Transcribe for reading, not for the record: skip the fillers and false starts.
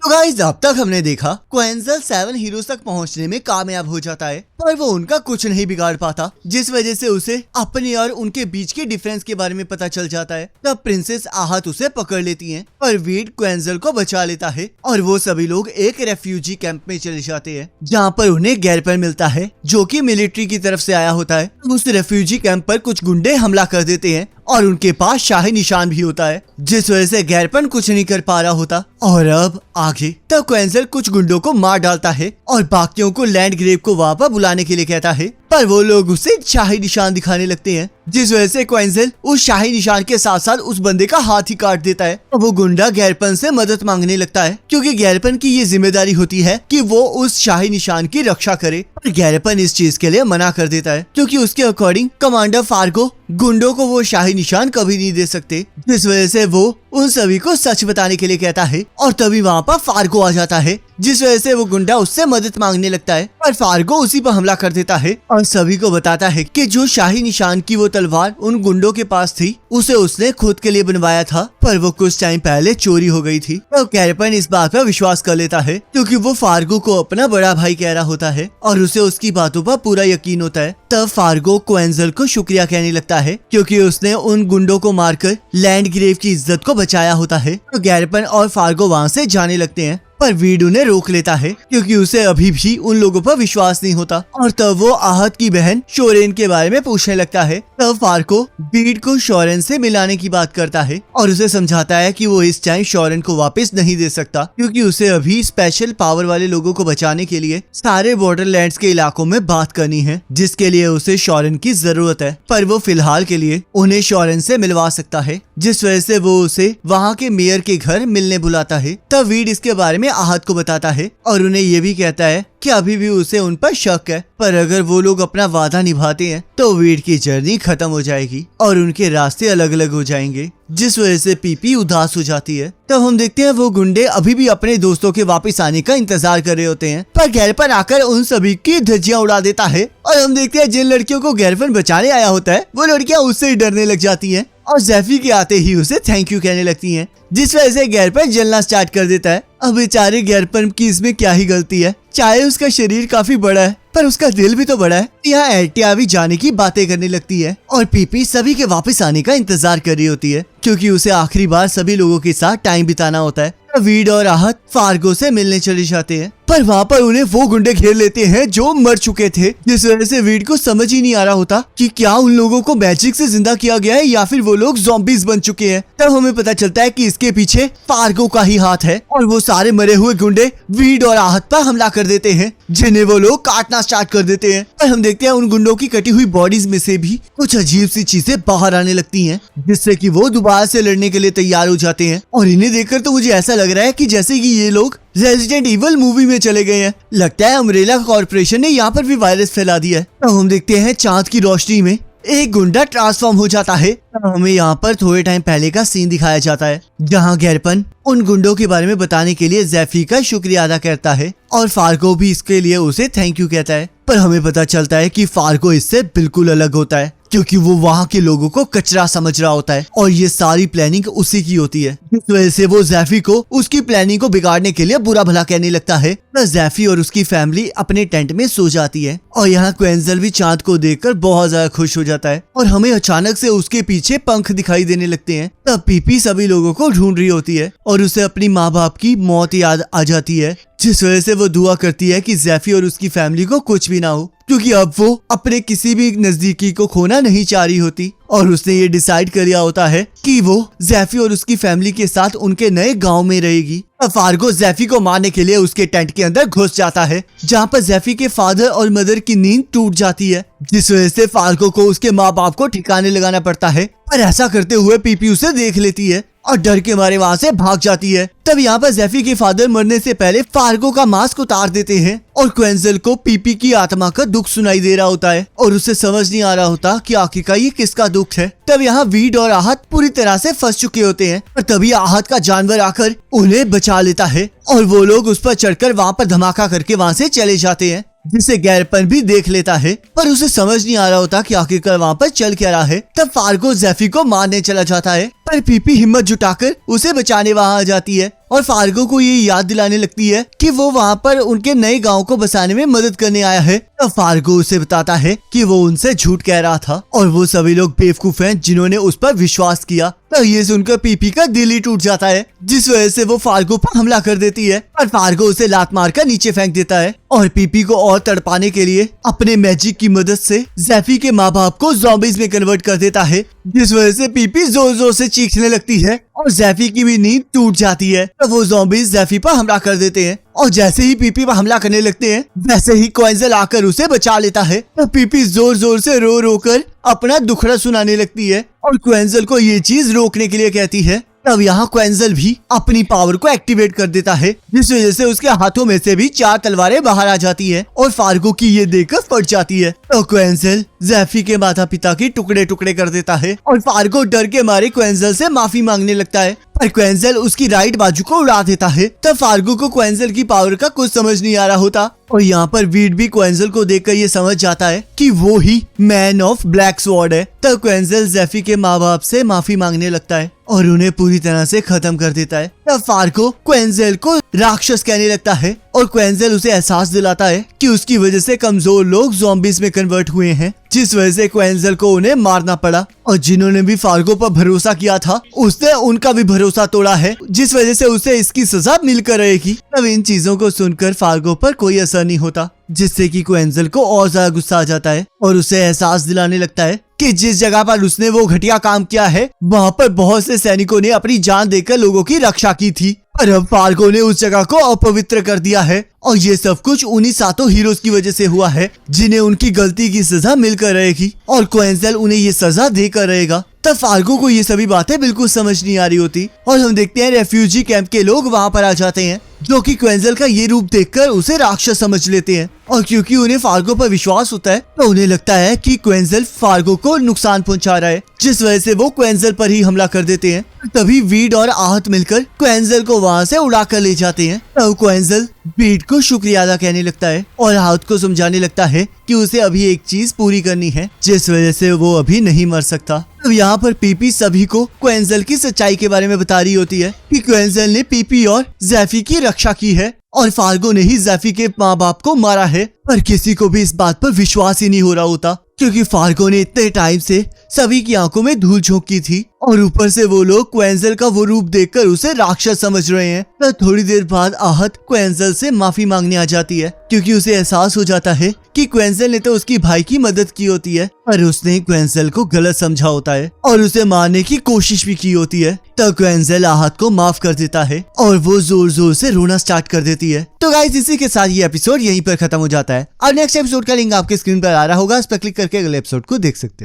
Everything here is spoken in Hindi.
तो गाइस अब तक हमने देखा क्वेंजल 7 हीरोज तक पहुंचने में कामयाब हो जाता है, पर वो उनका कुछ नहीं बिगाड़ पाता, जिस वजह से उसे अपने और उनके बीच के डिफरेंस के बारे में पता चल जाता है। तब प्रिंसेस आहत उसे पकड़ लेती हैं, पर वीड क्वेंजल को बचा लेता है और वो सभी लोग एक रेफ्यूजी कैंप में चले जाते हैं, जहाँ पर उन्हें गैरपन मिलता है जो कि मिलिट्री की तरफ से आया होता है। उस रेफ्यूजी कैंप पर कुछ गुंडे हमला कर देते हैं और उनके पास शाही निशान भी होता है, जिस वजह से गैरपन कुछ नहीं कर पा रहा होता। और अब आगे तब क्वेंजल कुछ गुंडों को मार डालता है और बाकियों को लैंडग्रेव को वापस बुलाने के लिए कहता है, पर वो लोग उसे शाही निशान दिखाने लगते हैं, जिस वजह से क्वेंजल उस शाही निशान के साथ साथ उस बंदे का हाथ ही काट देता है। और वो गुंडा गैरपन से मदद मांगने लगता है, क्योंकि गैरपन की ये जिम्मेदारी होती है कि वो उस शाही निशान की रक्षा करे। पर गैरपन इस चीज के लिए मना कर देता है, क्योंकि उसके अकॉर्डिंग कमांडर फार्गो गुंडों को वो शाही निशान कभी नहीं दे सकते, जिस वजह से वो उन सभी को सच बताने के लिए कहता है। और तभी वहाँ पर फार्गो आ जाता है, जिस वजह से वो गुंडा उससे मदद मांगने लगता है, पर फार्गो उसी पर हमला कर देता है और सभी को बताता है कि जो शाही निशान की वो तलवार उन गुंडों के पास थी, उसे उसने खुद के लिए बनवाया था, पर वो कुछ टाइम पहले चोरी हो गई थी। तो गैरपन इस बात पर विश्वास कर लेता है, क्योंकि वो फार्गो को अपना बड़ा भाई कह रहा होता है और उसे उसकी बातों पर पूरा यकीन होता है। तब फार्गो क्वेंजल को शुक्रिया कहने लगता है, क्योंकि उसने उन गुंडों को मारकर लैंडग्रेव की इज्जत को बचाया होता है। तो गैरपन और फार्गो वहाँ से जाने लगते हैं, पर वीड उन्हें रोक लेता है, क्योंकि उसे अभी भी उन लोगों पर विश्वास नहीं होता। और तब वो आहत की बहन शोरेन के बारे में पूछने लगता है। तब फार्गो वीड को शोरेन से मिलाने की बात करता है और उसे समझाता है कि वो इस टाइम शोरेन को वापस नहीं दे सकता, क्योंकि उसे अभी स्पेशल पावर वाले लोगों को बचाने के लिए सारे बॉर्डरलैंड्स के इलाकों में बात करनी है, जिसके लिए उसे शोरेन की जरूरत है। पर वो फिलहाल के लिए उन्हें शोरेन से मिलवा सकता है, जिस वजह से वो उसे वहाँ के मेयर के घर मिलने बुलाता है। तब वीड इसके बारे में आहत को बताता है और उन्हें ये भी कहता है कि अभी भी उसे उन पर शक है, पर अगर वो लोग अपना वादा निभाते हैं तो वीड की जर्नी खत्म हो जाएगी और उनके रास्ते अलग अलग हो जाएंगे, जिस वजह से पीपी उदास हो जाती है। तब हम देखते हैं वो गुंडे अभी भी अपने दोस्तों के वापस आने का इंतजार कर रहे होते हैं, पर गैरपन आकर उन सभी की धज्जियां उड़ा देता है। और हम देखते हैं जिन लड़कियों को गैरपन बचाने आया होता है, वो लड़कियां उससे ही डरने लग जाती हैं और ज़ेफी के आते ही उसे थैंक यू कहने लगती हैं, जिस वजह से गैरपन जलना स्टार्ट कर देता है। अब बेचारे गैरपन की इसमें क्या ही गलती है, चाहे उसका शरीर काफी बड़ा है पर उसका दिल भी तो बड़ा है। यहाँ एटिया भी जाने की बातें करने लगती है और पीपी सभी के वापस आने का इंतजार कर रही होती है, क्योंकि उसे आखिरी बार सभी लोगों के साथ टाइम बिताना होता है। वीड और आहत फार्गो से मिलने चले जाते हैं, पर वहाँ पर उन्हें वो गुंडे घेर लेते हैं जो मर चुके थे, जिस वजह से वीड को समझ ही नहीं आ रहा होता कि क्या उन लोगों को मैजिक से जिंदा किया गया है या फिर वो लोग ज़ॉम्बीज बन चुके हैं। तब हमें पता चलता है कि इसके पीछे फार्गो का ही हाथ है और वो सारे मरे हुए गुंडे वीड और आहत पर हमला कर देते हैं, जिन्हें वो लोग काटना स्टार्ट कर देते हैं। और हम देखते हैं उन गुंडों की कटी हुई बॉडीज में से भी कुछ अजीब सी चीजें बाहर आने लगती हैं, जिससे कि वो दोबारा से लड़ने के लिए तैयार हो जाते हैं। और इन्हें देखकर तो मुझे ऐसा लग रहा है कि जैसे कि ये लोग रेजिडेंट इविल मूवी में चले गए हैं। लगता है अम्ब्रेला कॉर्पोरेशन ने यहाँ पर भी वायरस फैला दिया है। अब हम देखते हैं चांद की रोशनी में एक गुंडा ट्रांसफॉर्म हो जाता है। हमें यहाँ पर थोड़े टाइम पहले का सीन दिखाया जाता है, जहाँ गैरपन उन गुंडों के बारे में बताने के लिए ज़ेफी का शुक्रिया अदा करता है और फार्गो भी इसके लिए उसे थैंक यू कहता है। पर हमें पता चलता है कि फार्गो इससे बिल्कुल अलग होता है, क्योंकि वो वहाँ के लोगों को कचरा समझ रहा होता है और ये सारी प्लानिंग उसी की होती है, जिस वजह से वो ज़ेफी को उसकी प्लानिंग को बिगाड़ने के लिए बुरा भला कहने लगता है। ज़ेफी और उसकी फैमिली अपने टेंट में सो जाती है और यहाँ क्वेंजल भी चांद को देखकर बहुत ज्यादा खुश हो जाता है और हमें अचानक से उसके पीछे पंख दिखाई देने लगते हैं। तब पीपी सभी लोगों को ढूंढ रही होती है और उसे अपनी माँ बाप की मौत याद आ जाती है, जिस वजह से वो दुआ करती है कि ज़ेफी और उसकी फैमिली को कुछ भी ना हो, क्योंकि अब वो अपने किसी भी नजदीकी को खोना नहीं चाह रही होती। और उसने ये डिसाइड कर लिया होता है कि वो ज़ेफी और उसकी फैमिली के साथ उनके नए गांव में रहेगी। फार्गो ज़ेफी को मारने के लिए उसके टेंट के अंदर घुस जाता है, जहाँ पर ज़ेफी के फादर और मदर की नींद टूट जाती है, जिस वजह से फार्गो को उसके माँ बाप को ठिकाने लगाना पड़ता है। पर ऐसा करते हुए पीपी उसे देख लेती है और डर के मारे वहाँ से भाग जाती है। तब यहाँ पर ज़ेफी के फादर मरने से पहले फार्गो का मास्क उतार देते हैं और क्वेंजल को पीपी की आत्मा का दुख सुनाई दे रहा होता है और उसे समझ नहीं आ रहा होता कि आखिरकार ये किसका दुख है। तब यहाँ वीड और आहत पूरी तरह से फंस चुके होते हैं और तभी आहत का जानवर आकर उन्हें बचा लेता है और वो लोग उस पर चढ़कर वहाँ पर धमाका करके वहाँ से चले जाते हैं, जिसे गैरपन भी देख लेता है, पर उसे समझ नहीं आ रहा होता कि आखिरकार वहाँ पर चल क्या रहा है। तब फार्गो ज़ेफी को मारने चला जाता है, पर पीपी हिम्मत जुटाकर उसे बचाने वहाँ आ जाती है और फार्गो को ये याद दिलाने लगती है कि वो वहाँ पर उनके नए गांव को बसाने में मदद करने आया है। तब फार्गो उसे बताता है कि वो उनसे झूठ कह रहा था और वो सभी लोग बेवकूफ हैं जिन्होंने उस पर विश्वास किया। तो ये सुनकर पीपी का दिल ही टूट जाता है, जिस वजह से वो फार्गो पर हमला कर देती है और फार्गो उसे लात मारकर नीचे फेंक देता है और पीपी को और तड़पाने के लिए अपने मैजिक की मदद से ज़ैफी के माँ बाप को ज़ॉम्बीज में कन्वर्ट कर देता है, जिस वजह से पीपी जोर जोर से चीखने लगती है और ज़ैफी की भी नींद टूट जाती है। तो वो ज़ॉम्बीज ज़ैफी पर हमला कर देते हैं और जैसे ही पीपी पर हमला करने लगते हैं वैसे ही क्वेंजल आकर उसे बचा लेता है। तो पीपी जोर जोर से रो रो कर अपना दुखड़ा सुनाने लगती है और क्वेंजल को ये चीज रोकने के लिए कहती है। तब यहाँ क्वेंजल भी अपनी पावर को एक्टिवेट कर देता है, जिस वजह से उसके हाथों में से भी 4 तलवारें बाहर आ जाती है और फार्गो की ये देखकर फट जाती है। तो क्वेंजल ज़ैफी के माता पिता के टुकड़े टुकड़े कर देता है और फार्गो डर के मारे क्वेंजल से माफी मांगने लगता है, पर क्वेंजल उसकी राइट बाजू को उड़ा देता है। तब फार्गो को क्वेंजल की पावर का कुछ समझ नहीं आ रहा होता और यहाँ पर वीड भी क्वेंजल को देखकर ये समझ जाता है कि वो ही मैन ऑफ ब्लैक स्वॉर्ड है। तब क्वेंजल ज़ैफी के माँ बाप से माफी मांगने लगता है और उन्हें पूरी तरह से खत्म कर देता है। तब फार्गो क्वेंजल को राक्षस कहने लगता है और क्वेंजल उसे एहसास दिलाता है कि उसकी वजह से कमजोर लोग ज़ॉम्बीज में कन्वर्ट हुए हैं, जिस वजह से क्वेंजल को उन्हें मारना पड़ा और जिन्होंने भी फार्गो पर भरोसा किया था उसने उनका भी भरोसा तोड़ा है, जिस वजह से उसे इसकी सजा मिलकर रहेगी। तब इन चीजों को सुनकर फार्गो पर कोई असर नहीं होता, जिससे कि क्वेंजल को और ज्यादा गुस्सा आ जाता है और उसे एहसास दिलाने लगता है कि जिस जगह पर उसने वो घटिया काम किया है वहाँ पर बहुत से सैनिकों ने अपनी जान देकर लोगों की रक्षा की थी, पर अब फार्गो ने उस जगह को अपवित्र कर दिया है और ये सब कुछ उन्हीं 7 हीरोज की वजह से हुआ है जिन्हें उनकी गलती की सजा मिलकर रहेगी और क्वेंजल उन्हें ये सजा देकर रहेगा। तब फार्गो को ये सभी बातें बिल्कुल समझ नहीं आ रही होती और हम देखते हैं रेफ्यूजी कैंप के लोग वहाँ पर आ जाते हैं, जो कि क्वेंजल का ये रूप देखकर उसे राक्षस समझ लेते हैं और क्योंकि उन्हें फार्गो पर विश्वास होता है तो उन्हें लगता है कि क्वेंजल फार्गो को नुकसान पहुंचा रहा है, जिस वजह से वो क्वेंजल पर ही हमला कर देते हैं। तभी वीड और आहत मिलकर क्वेंजल को वहाँ से उड़ा कर ले जाते हैं। तब क्वेंजल वीड को शुक्रिया अदा कहने लगता है और आहत को समझाने लगता है कि उसे अभी एक चीज पूरी करनी है, जिस वजह से वो अभी नहीं मर सकता। अब यहाँ पर पीपी सभी को क्वेंजल की सच्चाई के बारे में बता रही होती है कि क्वेंजल ने पीपी और ज़ैफी की रक्षा की है और फार्गो ने ही ज़ैफी के माँ बाप को मारा है, पर किसी को भी इस बात पर विश्वास ही नहीं हो रहा होता क्योंकि फार्गो ने इतने टाइम से सभी की आंखों में धूल झोंकी थी और ऊपर से वो लोग क्वेंजल का वो रूप देखकर उसे राक्षस समझ रहे हैं। तो थोड़ी देर बाद आहत क्वेंजल से माफी मांगने आ जाती है क्योंकि उसे एहसास हो जाता है कि क्वेंजल ने तो उसकी भाई की मदद की होती है पर उसने क्वेंजल को गलत समझा होता है और उसे मारने की कोशिश भी की होती है। तो क्वेंजल आहत को माफ कर देता है और वो जोर जोर से रोना स्टार्ट कर देती है। तो गाइस इसी के साथ ये एपिसोड यहीं पर खत्म हो जाता है और नेक्स्ट एपिसोड का लिंक आपके स्क्रीन पर आ रहा होगा, उस पर क्लिक करके अगले एपिसोड को देख सकते हो।